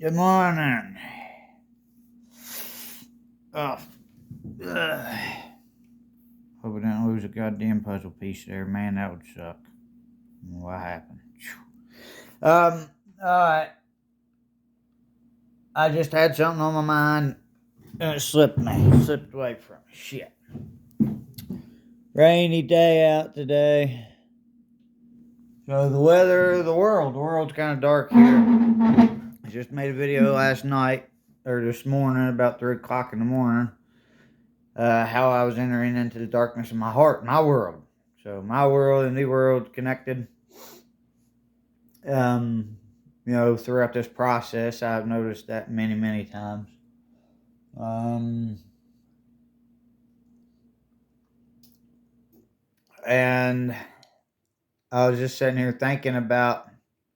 Good morning. Oh, ugh. Hope I didn't lose a goddamn puzzle piece there, man. That would suck. What happened? Alright. I just had something on my mind and it slipped me. Slipped away from me. Shit. Rainy day out today. So the weather of the world's kind of dark here. I just made a video last night, or this morning, about 3 o'clock in the morning. How I was entering into the darkness of my heart, my world. So my world and the world connected. Throughout this process, I've noticed that many, many times. And I was just sitting here thinking about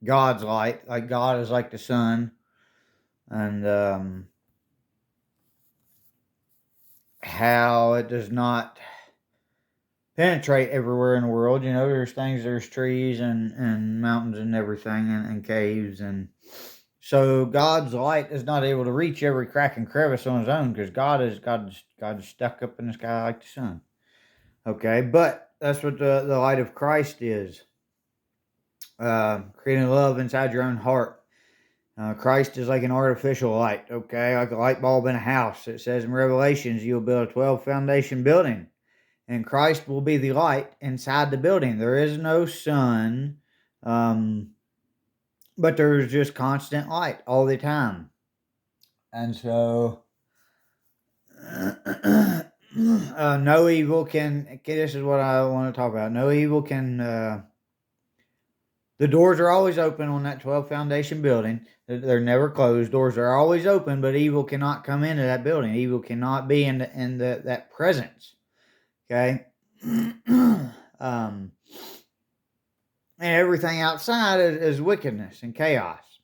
God's light, like God is like the sun, and how it does not penetrate everywhere in the world. You know, there's trees and mountains and everything, and caves, and so God's light is not able to reach every crack and crevice on his own, because God is stuck up in the sky like the sun. Okay, but that's what the light of Christ is. Creating love inside your own heart. Christ is like an artificial light, okay, like a light bulb in a house. It says in Revelations, you'll build a 12 foundation building, and Christ will be the light inside the building. There is no sun, but there's just constant light all the time. And so, no evil can, this is what I want to talk about. No evil can, the doors are always open on that 12 foundation building. They're never closed. Doors are always open, but evil cannot come into that building. Evil cannot be in that presence. Okay? And everything outside is wickedness and chaos.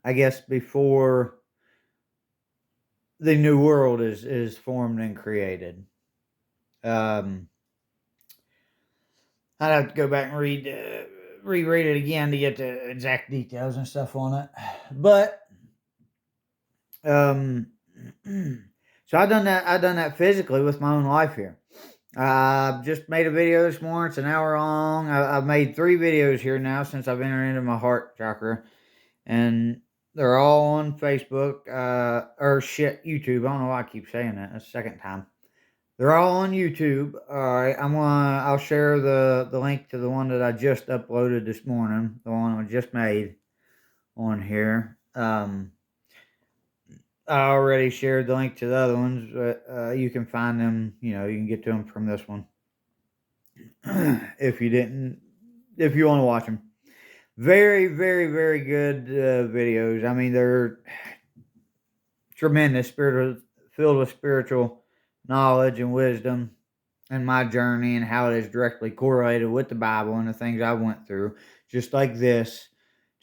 I guess before the new world is formed and created. I'd have to go back and reread it again to get the exact details and stuff on it. But so I've done that physically with my own life here. I just made a video this morning. It's an hour long. I've made 3 videos here now since I've entered into my heart chakra, and they're all on Facebook, YouTube. I don't know why I keep saying that. That's the second time. They're all on YouTube. All right, I'll share the link to the one that I just uploaded this morning, the one I just made on here. I already shared the link to the other ones, but you can find them. You can get to them from this one. If you want to watch them. Very, very, very good videos. I mean, they're tremendous, filled with spiritual knowledge and wisdom, and my journey and how it is directly correlated with the Bible and the things I went through. Just like this.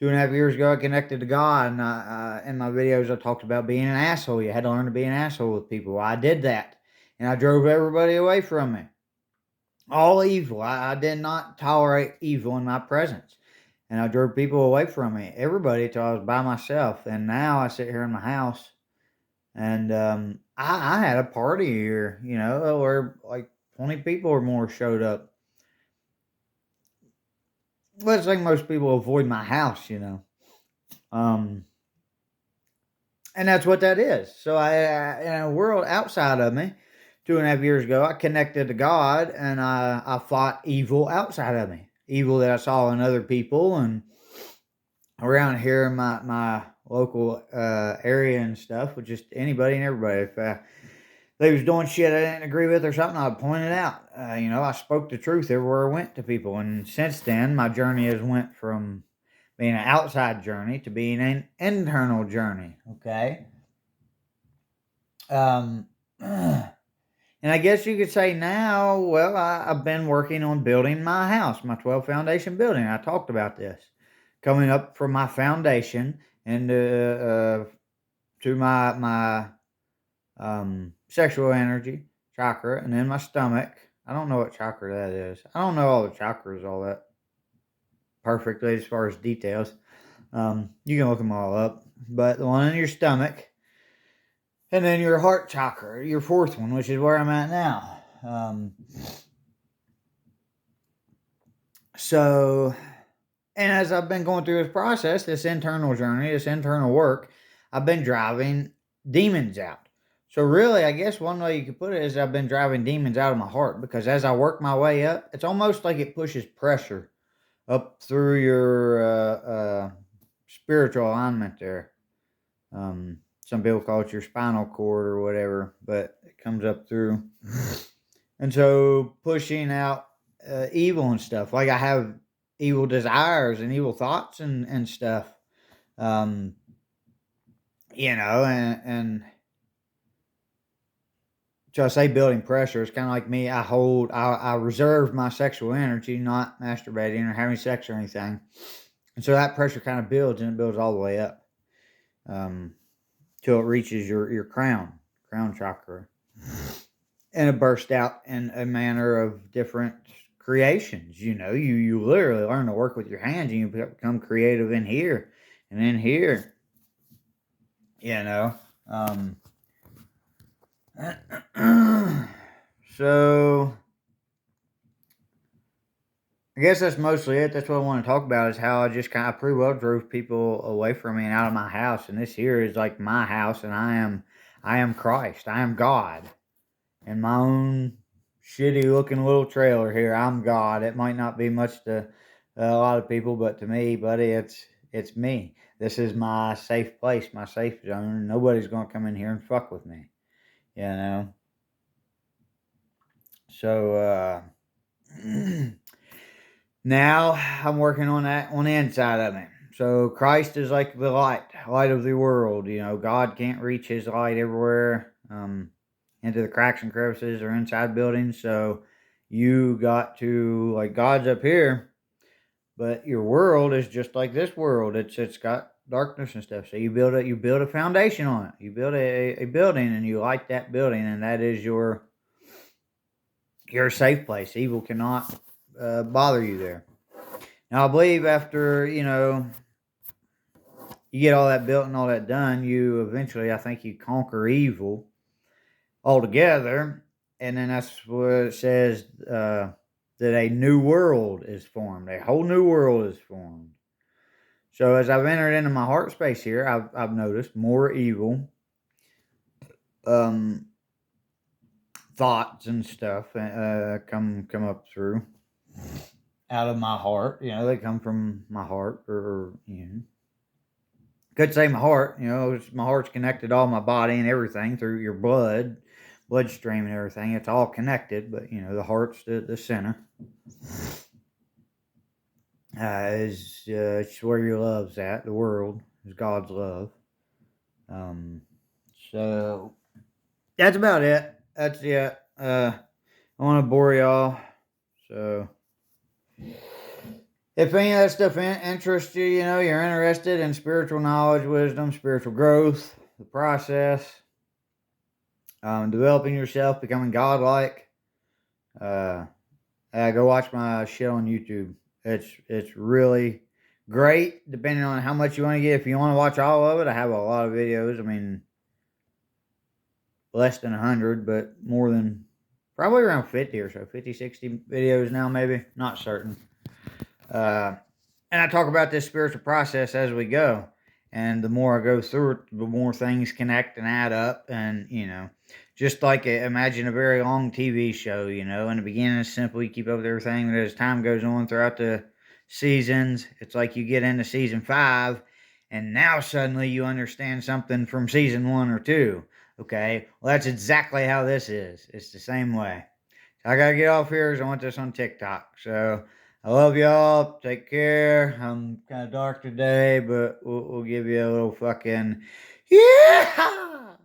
2.5 years ago, I connected to God, and in my videos, I talked about being an asshole. You had to learn to be an asshole with people. Well, I did that, and I drove everybody away from me. All evil. I did not tolerate evil in my presence, and I drove people away from me. Everybody, till I was by myself, and now I sit here in my house, and I had a party here, where like 20 people or more showed up. Let's say most people avoid my house, and that's what that is. So in a world outside of me, 2.5 years ago, I connected to God, and I fought evil outside of me, evil that I saw in other people and around here in my local area and stuff, with just anybody and everybody. If they was doing shit I didn't agree with or something, I'd point it out. I spoke the truth everywhere I went to people, and since then, my journey has went from being an outside journey to being an internal journey. Okay. And I guess you could say now, well, I've been working on building my house, my 12 foundation building. I talked about this, coming up from my foundation and to my sexual energy chakra, and then my stomach. I don't know what chakra that is. I don't know all the chakras all that perfectly as far as details. You can look them all up. but the one in your stomach, and then your heart chakra, your fourth one, which is where I'm at now. So, and as I've been going through this process, this internal journey, this internal work, I've been driving demons out. So really, I guess one way you could put it is I've been driving demons out of my heart, because as I work my way up, it's almost like it pushes pressure up through your spiritual alignment there. Some people call it your spinal cord or whatever, but it comes up through. And so pushing out evil and stuff. Like I have evil desires and evil thoughts and stuff. Um, and so I say building pressure. It's kind of like me. I reserve my sexual energy, not masturbating or having sex or anything. And so that pressure kind of builds, and it builds all the way up. Till it reaches your crown chakra. And it bursts out in a manner of different creations. You literally learn to work with your hands, and you become creative in here and in here. So I guess that's mostly it. That's what I want to talk about, is how I just kind of pretty well drove people away from me and out of my house. And this here is like my house, and I am Christ. I am God. In my own shitty looking little trailer here, I'm God. It might not be much to a lot of people, but to me, buddy, it's me. This is my safe place, my safe zone. Nobody's gonna come in here and fuck with me. So now I'm working on that on the inside of me. So Christ is like the light of the world. God can't reach his light everywhere, into the cracks and crevices or inside buildings. So you got to, like, God's up here, but your world is just like this world. It's got darkness and stuff. So you build a foundation on it. You build a building, and you light that building, and that is your safe place. Evil cannot bother you there. Now I believe after you get all that built and all that done, you eventually, I think, you conquer evil altogether, and then that's what it says, that a new world is formed. A whole new world is formed. So as I've entered into my heart space here, I've noticed more evil thoughts and stuff come up through out of my heart. They come from my heart, or could say my heart. My heart's connected to all my body and everything through your bloodstream and everything. It's all connected, but the heart's the center. It's where your love's at. The world is God's love. So that's about it. That's it. I want to bore y'all. So if any of that stuff interests you, you're interested in spiritual knowledge, wisdom, spiritual growth, the process, developing yourself, becoming godlike, go watch my shit on YouTube. It's really great, depending on how much you want to get. If you want to watch all of it, I have a lot of videos. I mean, less than 100, but more than, probably around 50 or so, 50, 60 videos now, maybe. Not certain. And I talk about this spiritual process as we go. And the more I go through it, the more things connect and add up. And, just like imagine a very long TV show, in the beginning it's simple, you keep up with everything. But as time goes on throughout the seasons, it's like you get into season 5, and now suddenly you understand something from season 1 or 2. Okay, well, that's exactly how this is. It's the same way. So I gotta get off here because I want this on TikTok. So I love y'all. Take care. I'm kind of dark today, but we'll give you a little fucking yeah.